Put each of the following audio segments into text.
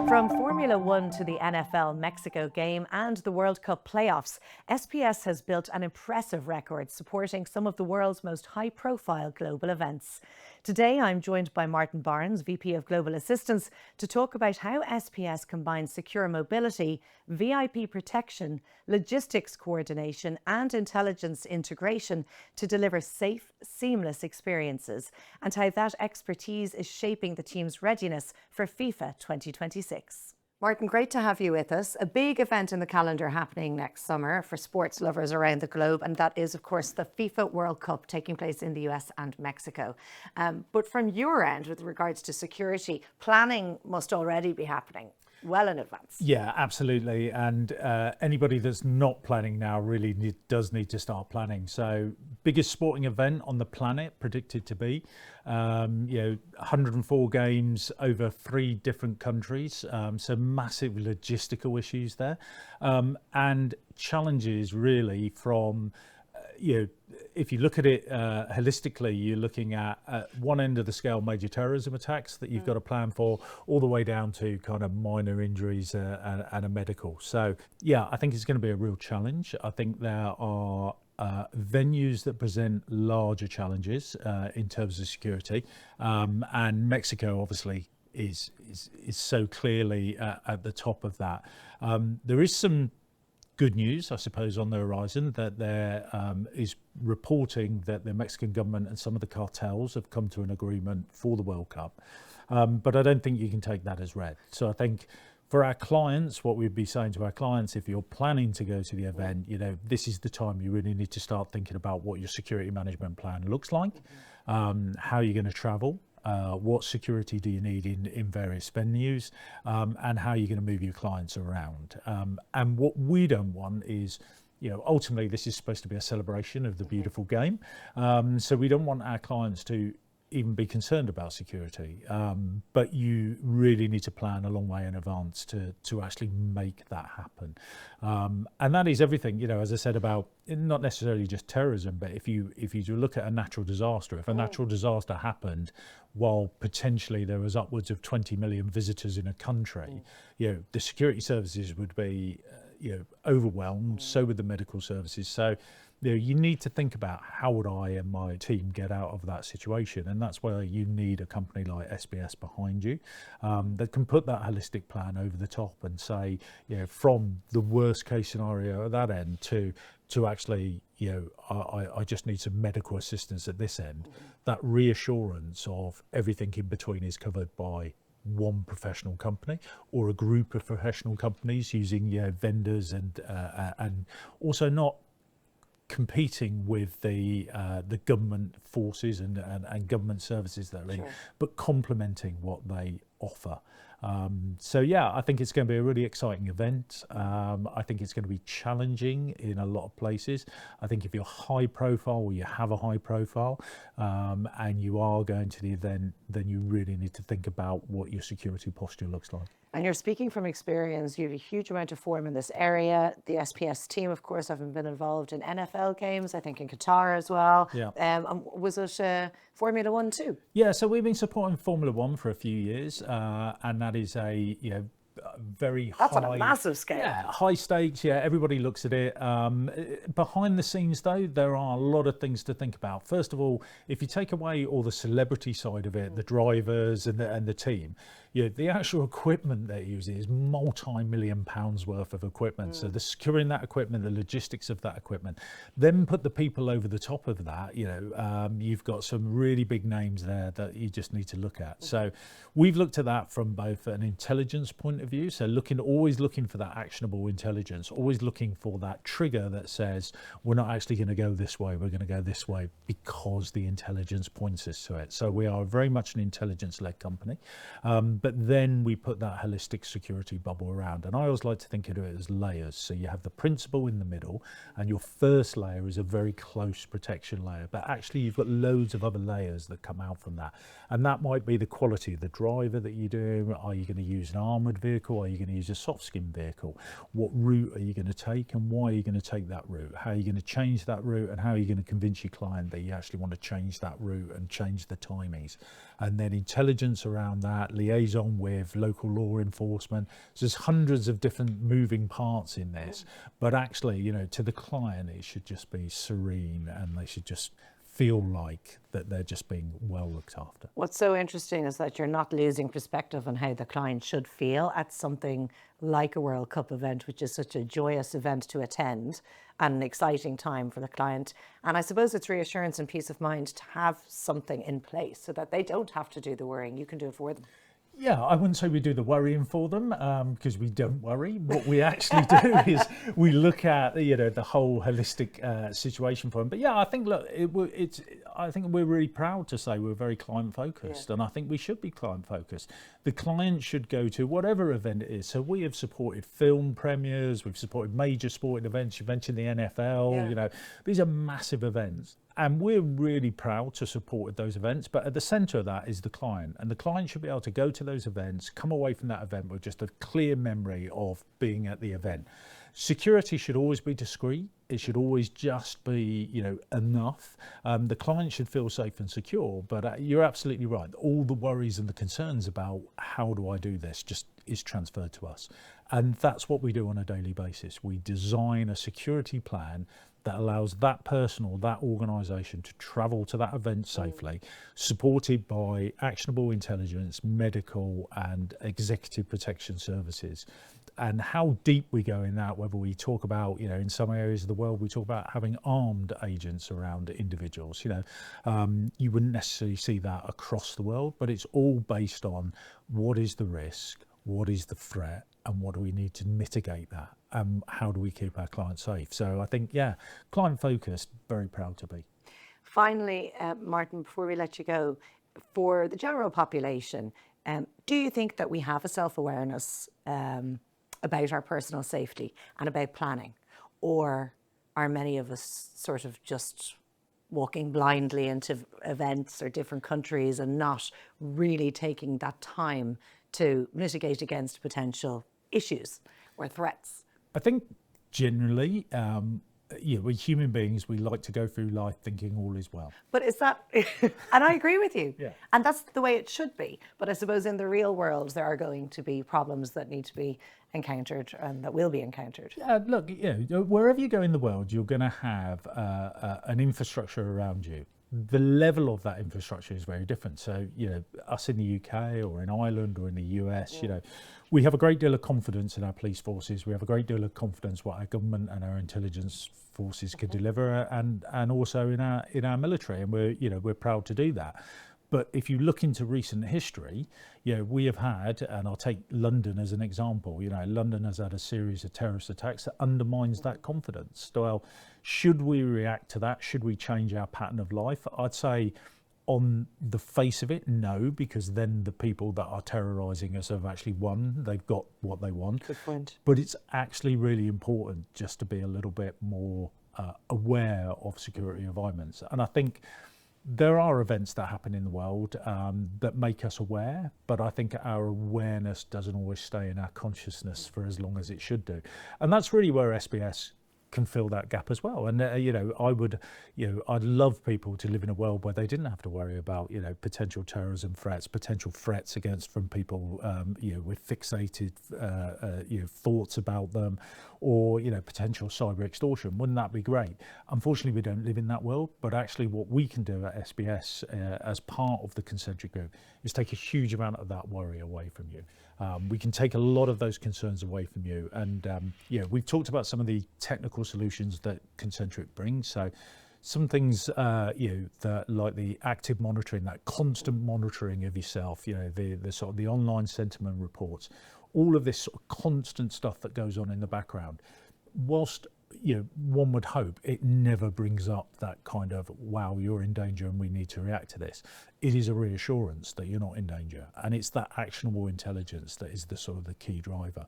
From Formula One to the NFL Mexico game and the World Cup playoffs, SPS has built an impressive record supporting some of the world's most high-profile global events. Today, I'm joined by Martin Barnes, VP of Global Assistance, to talk about how SPS combines secure mobility, VIP protection, logistics coordination, and intelligence integration to deliver safe, seamless experiences, and how that expertise is shaping the team's readiness for FIFA 2026. Martin, great to have you with us. A big event in the calendar happening next summer for sports lovers around the globe, and that is, of course, the FIFA World Cup taking place in the US and Mexico. But from your end, with regards to security, planning must already be happening well in advance. Yeah, absolutely. And anybody that's not planning now really does need to start planning. So biggest sporting event on the planet predicted to be, 104 games over 3 different countries. So massive logistical issues there, and challenges really from, if you look at it holistically, you're looking at one end of the scale major terrorism attacks that you've got to plan for, all the way down to kind of minor injuries and a medical. So yeah, I think it's going to be a real challenge. I think there are venues that present larger challenges in terms of security, and Mexico obviously is so clearly at the top of that. There is some good news, I suppose, on the horizon, that there is reporting that the Mexican government and some of the cartels have come to an agreement for the World Cup. But I don't think you can take that as read. So I think for our clients, what we'd be saying to our clients, if you're planning to go to the event, this is the time you really need to start thinking about what your security management plan looks like, how you're going to travel, what security do you need in various venues, and how you're going to move your clients around. And what we don't want is, ultimately this is supposed to be a celebration of the beautiful game. So we don't want our clients to even be concerned about security, but you really need to plan a long way in advance to actually make that happen. And that is everything, as I said, about not necessarily just terrorism, but if you look at a natural disaster, if a natural disaster happened while potentially there was upwards of 20 million visitors in a country, the security services would be overwhelmed, so would the medical services. So you need to think about, how would I and my team get out of that situation? And that's where you need a company like SPS behind you, that can put that holistic plan over the top and say, from the worst case scenario at that end to actually, I just need some medical assistance at this end. That reassurance of everything in between is covered by one professional company or a group of professional companies using vendors, and also not competing with the government forces and government services that are in, but complementing what they offer. So yeah, I think it's going to be a really exciting event. I think it's going to be challenging in a lot of places. I think if you're high profile, or you have a high profile, and you are going to the event, then you really need to think about what your security posture looks like. And you're speaking from experience. You have a huge amount of form in this area. The SPS team, of course, have been involved in NFL games, I think in Qatar as well. Yeah. Was it Formula One too? Yeah, so we've been supporting Formula One for a few years, and that is a very That's high, on a massive scale. Yeah, high stakes. Yeah, everybody looks at it. Behind the scenes, though, there are a lot of things to think about. First of all, if you take away all the celebrity side of it, the drivers and the team, the actual equipment they're using is multi-million pounds worth of equipment. So the securing that equipment, the logistics of that equipment, then put the people over the top of that. You've got some really big names there that you just need to look at. So we've looked at that from both an intelligence point of view. So always looking for that actionable intelligence, always looking for that trigger that says, we're not actually going to go this way, we're going to go this way because the intelligence points us to it. So we are very much an intelligence-led company. But then we put that holistic security bubble around. And I always like to think of it as layers. So you have the principal in the middle, and your first layer is a very close protection layer. But actually, you've got loads of other layers that come out from that. And that might be the quality of the driver that you're doing. Are you going to use an armoured vehicle? vehicle? Are you going to use a soft skin vehicle? What route are you going to take, and why are you going to take that route? How are you going to change that route, and how are you going to convince your client that you actually want to change that route and change the timings? And then intelligence around that, liaison with local law enforcement. So there's hundreds of different moving parts in this, but actually, you know, to the client, it should just be serene, and they should just feel like that they're just being well looked after. What's so interesting is that you're not losing perspective on how the client should feel at something like a World Cup event, which is such a joyous event to attend and an exciting time for the client. And I suppose it's reassurance and peace of mind to have something in place so that they don't have to do the worrying. You can do it for them. Yeah, I wouldn't say we do the worrying for them, because we don't worry. What we actually do is we look at, you know, the whole holistic situation for them. But yeah, I think, look, I think we're really proud to say we're very client focused, and I think we should be client focused. The client should go to whatever event it is. So we have supported film premieres, we've supported major sporting events. You mentioned the NFL. You know, these are massive events. And we're really proud to support those events, but at the centre of that is the client. And the client should be able to go to those events, come away from that event with just a clear memory of being at the event. Security should always be discreet. It should always just be, you know, enough. The client should feel safe and secure, but you're absolutely right. All the worries and the concerns about how do I do this just is transferred to us. And that's what we do on a daily basis. We design a security plan that allows that person or that organisation to travel to that event safely, supported by actionable intelligence, medical and executive protection services. And how deep we go in that, whether we talk about, you know, in some areas of the world, we talk about having armed agents around individuals, you know, you wouldn't necessarily see that across the world, but it's all based on what is the risk, what is the threat, and what do we need to mitigate that? How do we keep our clients safe? So I think, yeah, client focused, very proud to be. Finally, Martin, before we let you go, for the general population, do you think that we have a self-awareness about our personal safety and about planning? Or are many of us sort of just walking blindly into events or different countries and not really taking that time to mitigate against potential issues or threats? I think generally, yeah, we're human beings. We like to go through life thinking all is well. But is that, and I agree with you. Yeah. And that's the way it should be. But I suppose in the real world, there are going to be problems that need to be encountered and that will be encountered. Yeah, look, you know, wherever you go in the world, you're going to have an infrastructure around you. The level of that infrastructure is very different. So, you know, us in the UK or in Ireland or in the US, you know, we have a great deal of confidence in our police forces. We have a great deal of confidence what our government and our intelligence forces could deliver, and also in our military, and we're proud to do that. But if you look into recent history, you know, we have had, and I'll take London as an example, you know, London has had a series of terrorist attacks that undermines that confidence. Well, should we react to that? Should we change our pattern of life? I'd say on the face of it, no, because then the people that are terrorising us have actually won. They've got what they want. Good point. But it's actually really important just to be a little bit more aware of security environments. And I think there are events that happen in the world that make us aware, but I think our awareness doesn't always stay in our consciousness for as long as it should do. And that's really where SPS can fill that gap as well. And you know, I'd love people to live in a world where they didn't have to worry about, you know, potential terrorism threats, potential threats against from people, you know, with fixated, you know, thoughts about them, or, you know, potential cyber extortion. Wouldn't that be great? Unfortunately, we don't live in that world, but actually what we can do at SPS as part of the Concentric Group is take a huge amount of that worry away from you. We can take a lot of those concerns away from you. And yeah, we've talked about some of the technical solutions that Concentric brings. So some things, you know, that like the active monitoring, that constant monitoring of yourself, you know, the sort of the online sentiment reports, all of this sort of constant stuff that goes on in the background, whilst, you know, one would hope it never brings up that kind of, wow, you're in danger and we need to react to this. It is a reassurance that you're not in danger. And it's that actionable intelligence that is the sort of the key driver.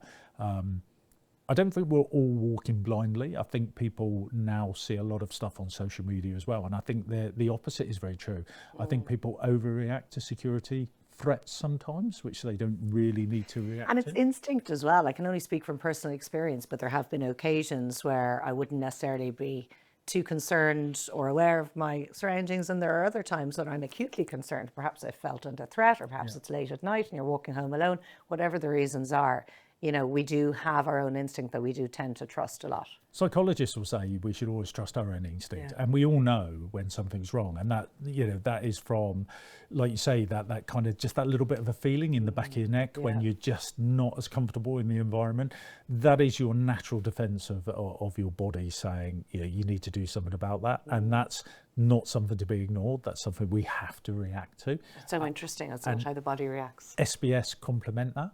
I don't think we're all walking blindly. I think people now see a lot of stuff on social media as well. And I think the opposite is very true. I think people overreact to security threats sometimes, which they don't really need to react And it's to. instinct as well. I can only speak from personal experience, but there have been occasions where I wouldn't necessarily be too concerned or aware of my surroundings. And there are other times when I'm acutely concerned. Perhaps I felt under threat, or perhaps it's late at night and you're walking home alone. Whatever the reasons are, you know, we do have our own instinct that we do tend to trust a lot. Psychologists will say we should always trust our own instinct, and we all know when something's wrong, and that, you know, that is from, like you say, that kind of just that little bit of a feeling in the back of your neck when you're just not as comfortable in the environment. That is your natural defense of your body saying, you know, you need to do something about that, and that's not something to be ignored. That's something we have to react to. It's so interesting, isn't it, how the body reacts. SPS complement that.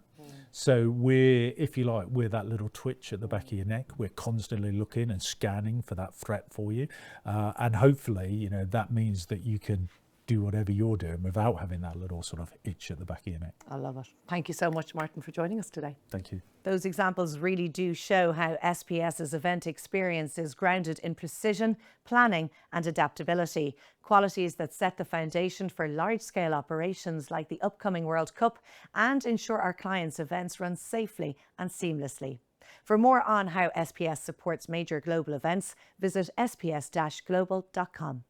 So we're, if you like, we're that little twitch at the back of your neck. We're constantly looking and scanning for that threat for you. And hopefully, you know, that means that you can do whatever you're doing without having that little sort of itch at the back of your neck. I love it. Thank you so much, Martin, for joining us today. Thank you. Those examples really do show how SPS's event experience is grounded in precision, planning and adaptability, qualities that set the foundation for large-scale operations like the upcoming World Cup and ensure our clients' events run safely and seamlessly. For more on how SPS supports major global events, visit sps-global.com.